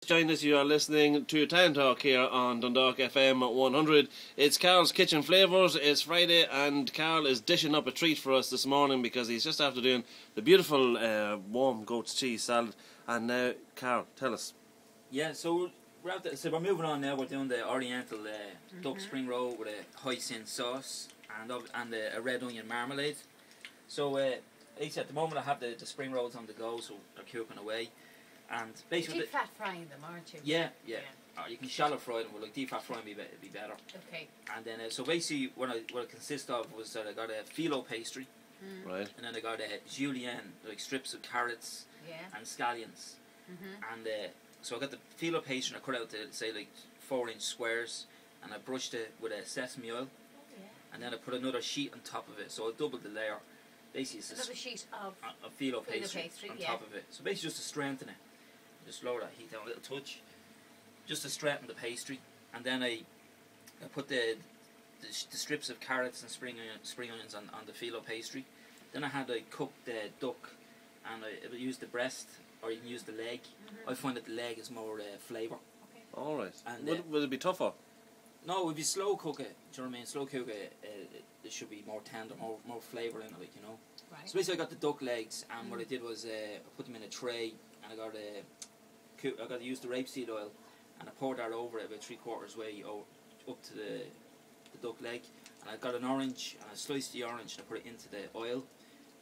Join us, you are listening to Town Talk here on Dundalk FM 100. It's Karl's Kitchen Flavours. It's Friday and Karl is dishing up a treat for us this morning because he's just after doing the beautiful warm goat's cheese salad. And now, Karl, tell us. Yeah, so we're moving on now. We're doing the Oriental duck spring roll with a hoisin sauce and a red onion marmalade. So at the moment I have the spring rolls on the go, so they're cooking away. And basically, deep fat frying them, aren't you? Yeah. You can shallow fry them, but like deep fat frying would be better. Okay. And then so basically, what it consists of was that I got a phyllo pastry, right, and then I got a julienne, like strips of carrots, and scallions, and so I got the phyllo pastry and I cut out the say like 4-inch squares, and I brushed it with a sesame oil, and then I put another sheet on top of it, so I doubled the layer. Basically, it's another sheet of phyllo pastry on top of it. So basically, just to strengthen it. Just lower that heat down a little touch, just to straighten the pastry, and then I put the strips of carrots and spring onions on the phyllo pastry. Then I had cooked the duck, and I used the breast, or you can use the leg. I find that the leg is more flavour. Okay. All right. And would it be tougher? No, if you slow cook it, do you know what I mean? Slow cook it, it should be more tender, more flavour in it, like, you know. Right. So basically, I got the duck legs, and what I did was I put them in a tray, and I got to use the rapeseed oil, and I poured that over it about 3/4 way up to the duck leg, and I got an orange, and I sliced the orange and I put it into the oil,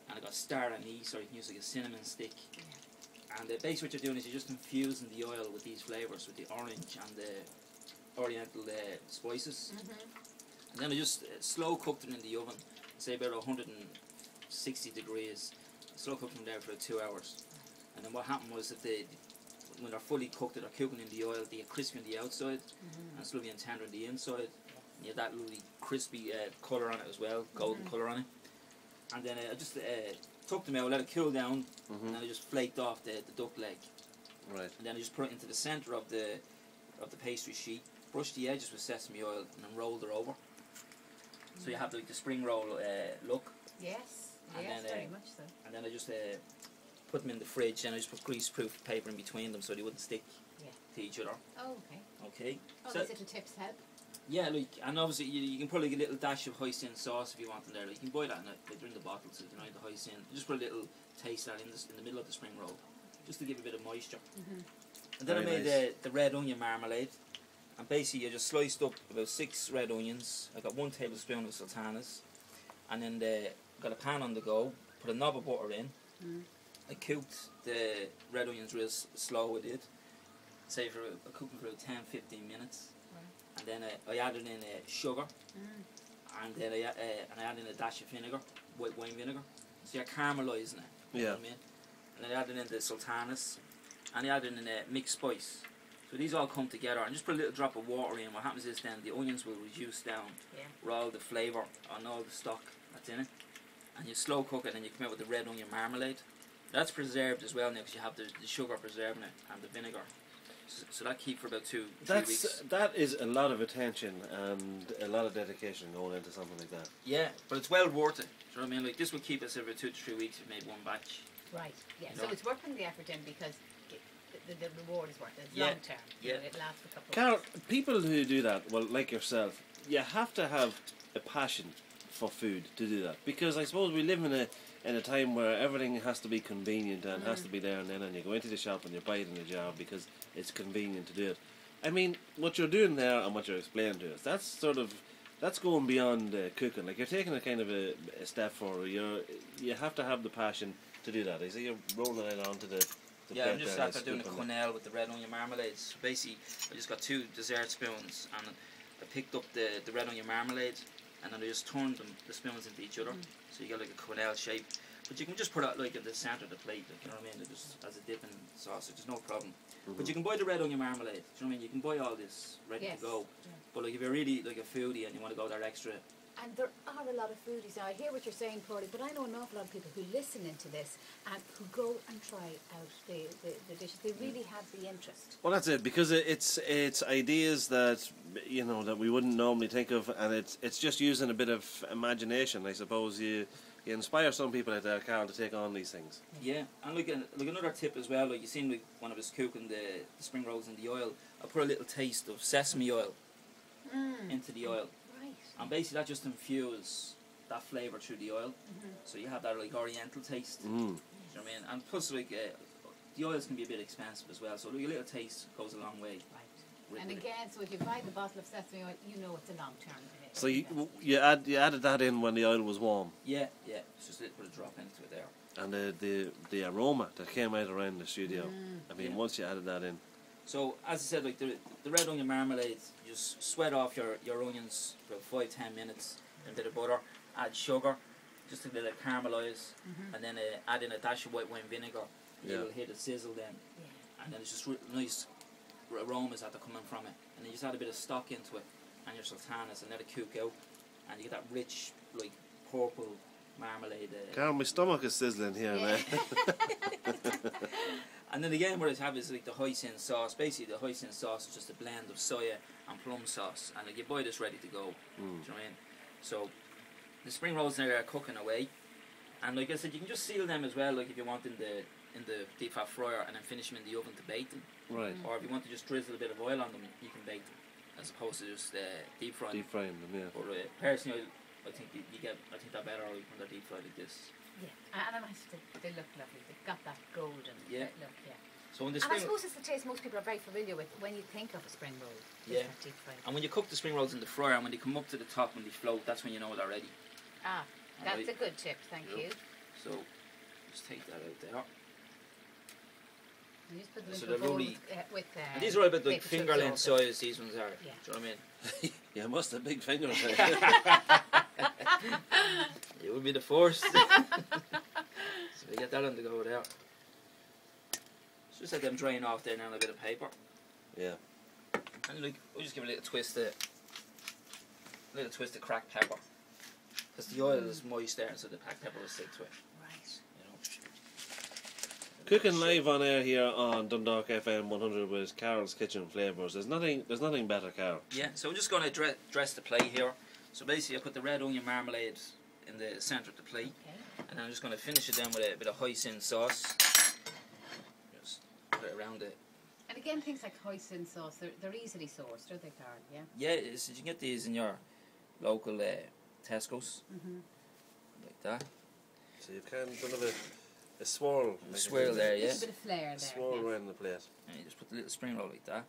and I got star anise, or you can use like a cinnamon stick. And basically what you're doing is you're just infusing the oil with these flavours, with the orange and the Oriental spices, and then I just slow cooked them in the oven, say about 160 degrees. Slow cooked them there for 2 hours, and then what happened was that when they're fully cooked, they're cooking in the oil, they get crispy on the outside and slowly and tender on the inside. And you have that lovely crispy colour on it as well, golden colour on it. And then I just took them out, let it cool down, and then I just flaked off the duck leg. Right. And then I just put it into the centre of the pastry sheet, brushed the edges with sesame oil, and then rolled it over. So you have like the spring roll look. Yes, and yes, then, very much so. And then I just put them in the fridge, and I just put grease-proof paper in between them so they wouldn't stick to each other. Oh, okay. Okay. Oh, so these little tips help. Yeah, like, and obviously you can put like a little dash of hoisin sauce if you want in there. Like, you can buy that and they're in the bottle, so you know the hoisin. Just put a little taste of that in the middle of the spring roll, just to give a bit of moisture. And then I made the red onion marmalade, and basically I just sliced up about 6 red onions. I got 1 tablespoon of sultanas, and then got a pan on the go. Put a knob of butter in. I cooked the red onions real slow. I did, say I cooked them for about 10-15 minutes. And then I added in sugar, and then I added in a dash of vinegar, white wine vinegar. So you're caramelising it. You know what I mean? And then I added in the sultanas, and I added in a mixed spice. So these all come together, and just put a little drop of water in. What happens is then the onions will reduce down with all the flavour on all the stock that's in it. And you slow cook it, and you come out with the red onion marmalade. That's preserved as well now because you have the sugar preserving it and the vinegar. So that keep for about 2-3 weeks. That is a lot of attention and a lot of dedication going into something like that. Yeah, but it's well worth it. Do you know what I mean? Like, this would keep us every 2 to 3 weeks if we made one batch. Right, yeah. You So know? it's worth putting the effort in because the reward is worth it. It's long term. Yeah. You know, it lasts a couple Karl, of weeks. people who do that, well, like yourself, you have to have a passion for food to do that. Because I suppose we live in a time where everything has to be convenient and has to be there and then, and you go into the shop and you buy it in a jar because it's convenient to do it. I mean, what you're doing there and what you're explaining to us, that's going beyond cooking. Like, you're taking a kind of a step forward. You have to have the passion to do that. I see you're rolling it onto the Yeah, I'm just there, after doing a quenelle with the red onion marmalade. So basically, I just got 2 dessert spoons, and I picked up the red onion marmalade, and then I just turned the spoons into each other, so you get like a quenelle shape. But you can just put it like in the centre of the plate, like, you know what I mean, just as a dipping sausage, there's no problem. But you can buy the red onion marmalade, do you know what I mean? You can buy all this ready to go. But like, if you're really like a foodie and you want to go that extra. And there are a lot of foodies now. I hear what you're saying, Paulie, but I know an awful lot of people who listen into this and who go and try out the dishes. They really have the interest. Well, that's it, because it's ideas that, you know, that we wouldn't normally think of, and it's just using a bit of imagination. I suppose you You inspire some people out there, Karl, to take on these things. Yeah, and like another tip as well, like you seen like when I was cooking the spring rolls in the oil, I put a little taste of sesame oil into the oil. Right. And basically that just infuses that flavour through the oil. So you have that like oriental taste. You know what I mean? And plus like the oils can be a bit expensive as well, so like, a little taste goes a long way. Right. And again, so if you buy the bottle of sesame oil, you know it's a long term. So you added that in when the oil was warm. Yeah, it's just a little bit of drop into it there. And the aroma that came out around the studio. I mean, once you added that in. So as I said, like the red onion marmalade, you just sweat off your onions for 5-10 minutes in a bit of butter, add sugar, just a little caramelise, and then add in a dash of white wine vinegar. It'll hit a sizzle then, and then it's just nice aromas that are coming from it, and then you just add a bit of stock into it and your sultanas and let it cook out, and you get that rich like purple marmalade. Karl, my stomach is sizzling here, man. And then again, what I have is like the hoisin sauce. Basically, the hoisin sauce is just a blend of soya and plum sauce, and like you buy this ready to go. Do you know what I mean? So the spring rolls there are cooking away, and like I said, you can just seal them as well, like if you want in the deep fat fryer, and then finish them in the oven to bake them. Right. Or if you want to just drizzle a bit of oil on them, you can bake them, as opposed to just deep frying. Deep frying them, yeah. But personally, I think I think they're better when they're deep fried like this. Yeah, and they look lovely. They've got that golden look. Yeah. So when the And I spring suppose it's the taste most people are very familiar with when you think of a spring roll. Yeah. That deep fried. and when you cook the spring rolls in the fryer, and when they come up to the top, when they float, that's when you know they're ready. That's Alright. a good tip. Thank you. So just take that out there. You just put them So into they're a bowl lovely. with And these are a bit like paper finger chips length sauce. size. These ones are. Yeah. Do you know what I mean? Yeah, must have big fingers. It would be the first. So we get that on the go there. So just let them drain off there now on a bit of paper. Yeah. And like, we'll just give a little twist of cracked pepper. Because the oil is moist there, so the cracked pepper will stick to it. Right. You know. Cooking live on air here on Dundalk FM 100 with Karl's Kitchen Flavours. There's nothing better, Karl. Yeah, so we're just going to dress the plate here. So basically I put the red onion marmalade in the centre of the plate. Okay. And I'm just going to finish it then with a bit of hoisin sauce. Just put it around it. And again, things like hoisin sauce, they're easily sourced, are they, Karl? Yeah. Yeah, it's, you can get these in your local Tesco's. Like that. So you can have a swirl. A swirl there, yeah. Just a bit of flair there. Swirl yeah. around the plate. And you just put the little spring roll like that.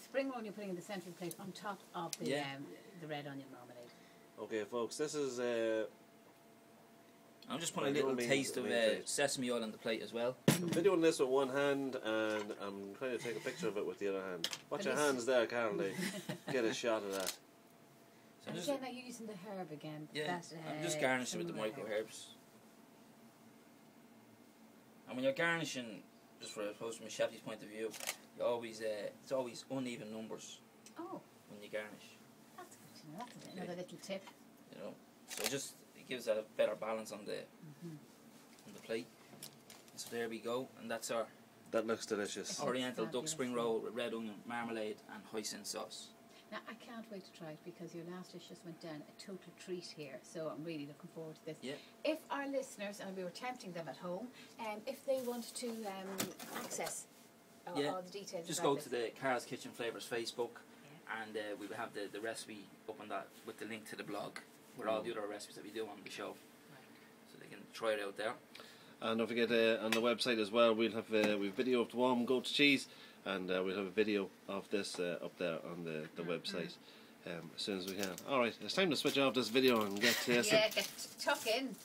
Spring roll you're putting in the centre of the plate on top of the red onion marmalade. Okay, folks, this is I'm just putting a little taste of sesame oil on the plate as well. I'm videoing this with one hand, and I'm trying to take a picture of it with the other hand. Watch your hands there, Karl. They get a shot of that. So And again, now you're using the herb again. yeah, that, I'm just garnishing with the cinnamon micro herb. herbs. And when you're garnishing, just from a chef's point of view, you always it's always uneven numbers Oh, when you garnish. that's good to know. That's another little tip. You know, so it gives that a better balance on the plate. So there we go, and that's our That looks delicious. Oriental duck Fabulous. spring roll with red onion marmalade and hoisin sauce. Now, I can't wait to try it because your last dish just went down a total treat here. So I'm really looking forward to this. Yeah. If our listeners, and we were tempting them at home, if they want to access all the details Just about go this. to the Karl's Kitchen Flavours Facebook, and we will have the recipe up on that with the link to the blog with all the other recipes that we do on the show, so they can try it out there. And don't forget, on the website as well, we'll have we've video of the warm goat's cheese, and we'll have a video of this up there on the website as soon as we can. Alright, it's time to switch off this video and get tasting. Yeah, get tuck in.